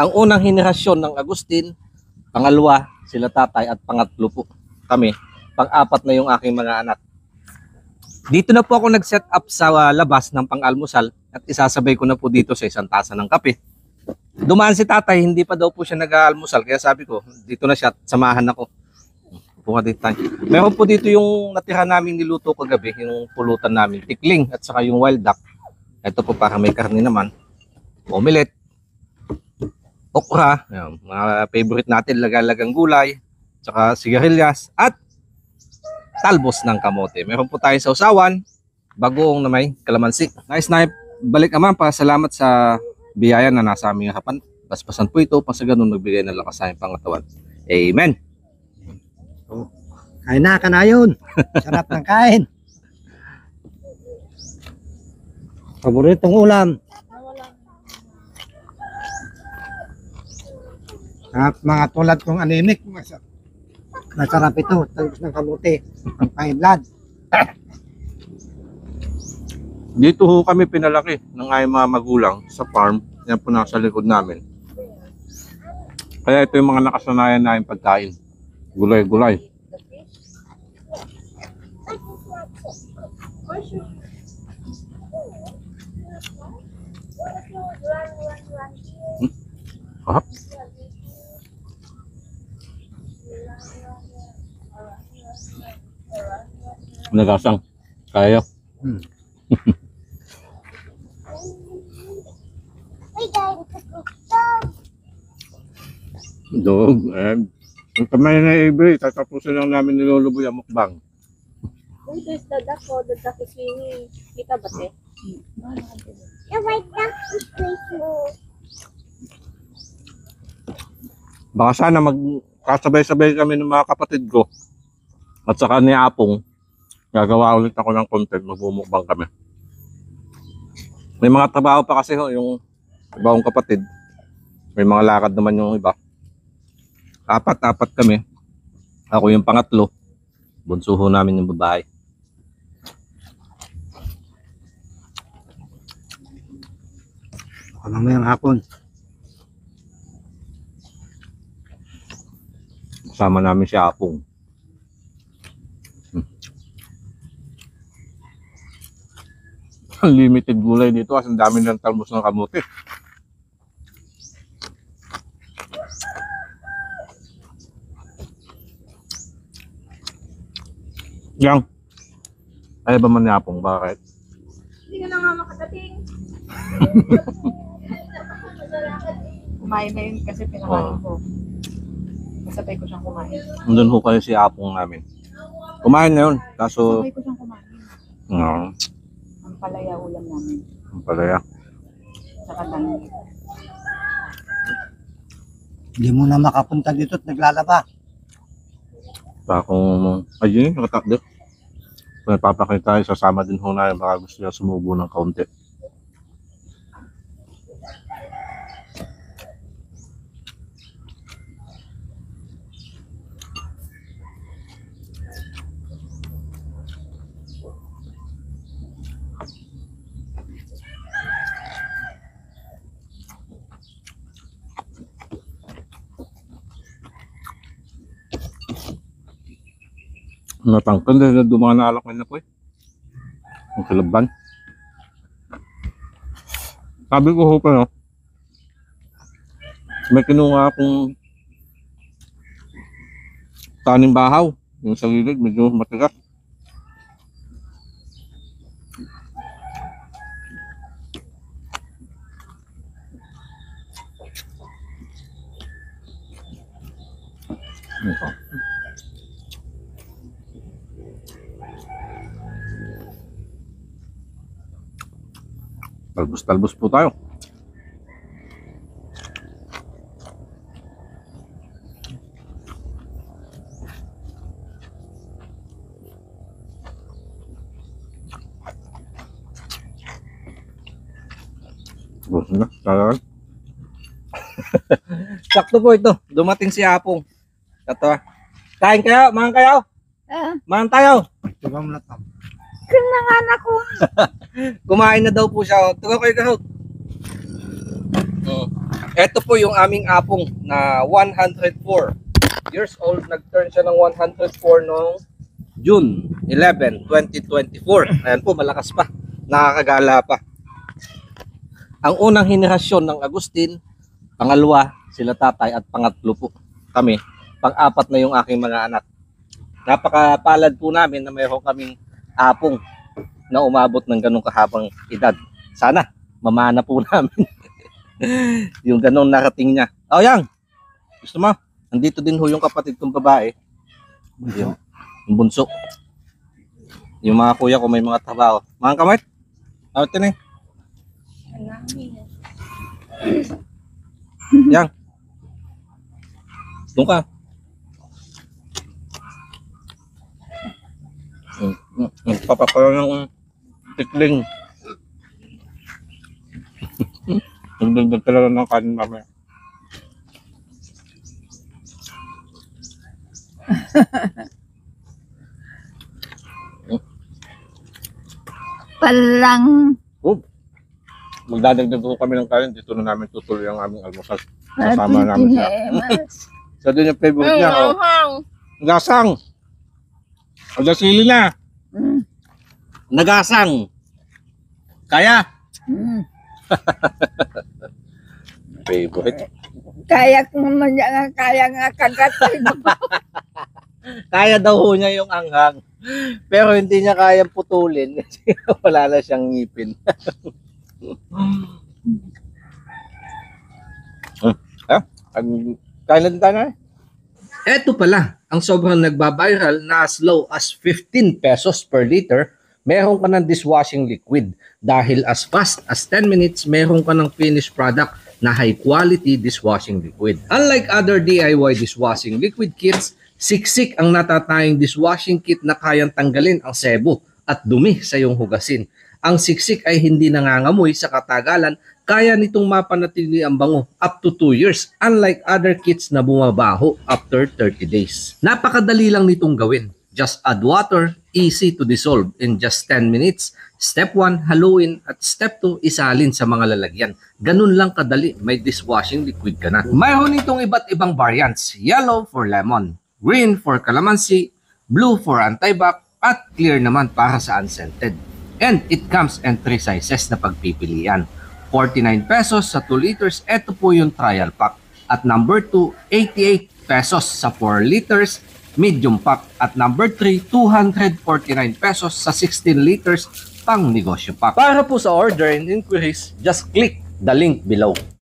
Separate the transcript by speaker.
Speaker 1: Ang unang henerasyon ng Agustin, pangalawa sila tatay at pangatlo po kami. Pang-apat na yung aking mga anak. Dito na po ako nag-set up sa labas ng pang-almusal at isasabay ko na po dito sa isang tasa ng kape. Dumaan si tatay, hindi pa daw po siya nag-aalmusal kaya sabi ko, dito na siya at samahan ako. Puka dito tayo. Meron po dito yung natira namin niluto kagabi, yung pulutan namin, tikling at saka yung wild duck. Ito po para may karne naman. Omelette, okra, yan, mga favorite natin, lagalagang gulay, saka sigarilyas at talbos ng kamote. Meron po tayo sa usawan, bagoong na may kalamansi. Nice na balik naman para salamat sa biyaya na nasa aming harapan. Paspasan po ito, pa sa ganun magbigay ng lakas sa aming pangatawan. Amen.
Speaker 2: Oh, kain na ka na yun. Sarap ng kain. Paboritong ulam. At mga tulad kong anemic, masarap ito. Talbos ng kamote. Ang painlad.
Speaker 1: Dito ho kami pinalaki ng aming mga magulang sa farm. Yan po nasa likod namin. Kaya ito yung mga nakasanayan namin pagkain. Gulay-gulay. Hap. Nagasang. Kaya. Dog. Ang kamay na ibe, tatapusin lang namin niluluboy ang mukbang.
Speaker 3: Uy, there's the duck. Oh, the duck is swinging. Kita ba, te?
Speaker 4: The white duck is playful.
Speaker 1: Baka sana magkasabay-sabay kami ng mga kapatid ko at saka ni Apong. Gagawa ulit ako ng content, magbumukbang kami. May mga trabaho pa kasi ho, yung ibang kapatid. May mga lakad naman yung iba. Apat kami. Ako yung pangatlo. Bunso ho namin yung babae.
Speaker 2: Ano na yung hapon?
Speaker 1: Kasama namin si Apong. Unlimited gulay dito kasi ang dami ng talbos ng kamote. Yang. Ay ba man ni Apong? Bakit?
Speaker 3: Hindi ka na nga makadating. Kumain na yun kasi pinakain ko. Kasabay ko siyang kumain.
Speaker 1: Nandun ho kayo si Apong namin. Kumain na yun. Kaso,
Speaker 3: Kasabay ko siyang kumain. Ang palaya ulam namin.
Speaker 1: ang palaya.
Speaker 3: Saka dami.
Speaker 2: Hindi mo na makapunta dito at naglalaba.
Speaker 1: Kung ayun, nakatakdo. Kung napapakita tayo, sasama din ho na yung baka gusto niya sumubo ng kaunti. Natangkan dahil dumanalak na po eh. Ang kilaban. Sabi ko ho pa no. May kinuha akong taning bahaw. Yung sa gilid medyo matigas. Ito. Talbos-talbos po tayo. Gusto na, talaga. Sakto po ito. Dumating si Apong. Ito. Kain kayo, mangan kayo. Mangan tayo.
Speaker 2: Diba mo na tam?
Speaker 3: Anak ko.
Speaker 1: Kumain na daw po siya. Tugaw kayo kahot. Ito po yung aming apong na 104 years old. Nag-turn siya ng 104 noong June 11, 2024. Ayan po, malakas pa. Nakakagala pa. Ang unang henerasyon ng Agustin, pangalawa, sila tatay, at pangatlo po kami. Pang-apat na yung aking mga anak. Napakapalad po namin na mayroon kaming apong na umabot ng ganong kahabang edad. Sana, mamana po namin yung ganong narating niya. Oh, yang! Gusto mo? Nandito din ho yung kapatid kong babae. Yung bunso. Yung mga kuya ko may mga trabaho. Mga kamay? Awit din eh. Yang. Doon ka. Papapalo ng tikling. Nagdagdag talaga ng kanin mamaya.
Speaker 5: Palang
Speaker 1: Oh. Magdadagdag po kami ng kanin. Dito na namin tutuloy ang aming almusal. Kasama namin siya. Sa doon yung favorite niya. Oh. Nagasang. Ada sili na. Nagasang. Kaya? Favorite.
Speaker 5: kaya ko naman yan, kaya nga kagatay.
Speaker 1: Kaya daw ho niya yung anghang. Pero hindi niya kayang putulin kasi wala na siyang ngipin. Kaya na tayo na. Eto pala, ang sobrang nagbabiral na as low as 15 pesos per liter, meron ka ng dishwashing liquid. Dahil as fast as 10 minutes, meron ka ng finished product na high quality dishwashing liquid. Unlike other DIY dishwashing liquid kits, siksik ang natatayang dishwashing kit na kayang tanggalin ang sebo at dumi sa iyong hugasin. Ang siksik ay hindi nangangamoy sa katagalan, kaya nitong mapanatili ang bango up to 2 years, unlike other kits na bumabaho after 30 days. Napakadali lang nitong gawin. Just add water, easy to dissolve in just 10 minutes. Step 1, haluin, at step 2, isalin sa mga lalagyan. Ganun lang kadali, may dishwashing liquid ka na. Mayroon itong iba't ibang variants. Yellow for lemon, green for calamansi, blue for antibac, at clear naman para sa unscented. And it comes in 3 sizes na pagpipilian. 49 pesos sa 2 liters, ito po yung trial pack. At number 2, 88 pesos sa 4 liters, medium pack. At number 3, 249 pesos sa 16 liters, pang negosyo pack. Para po sa order and inquiries, just click the link below.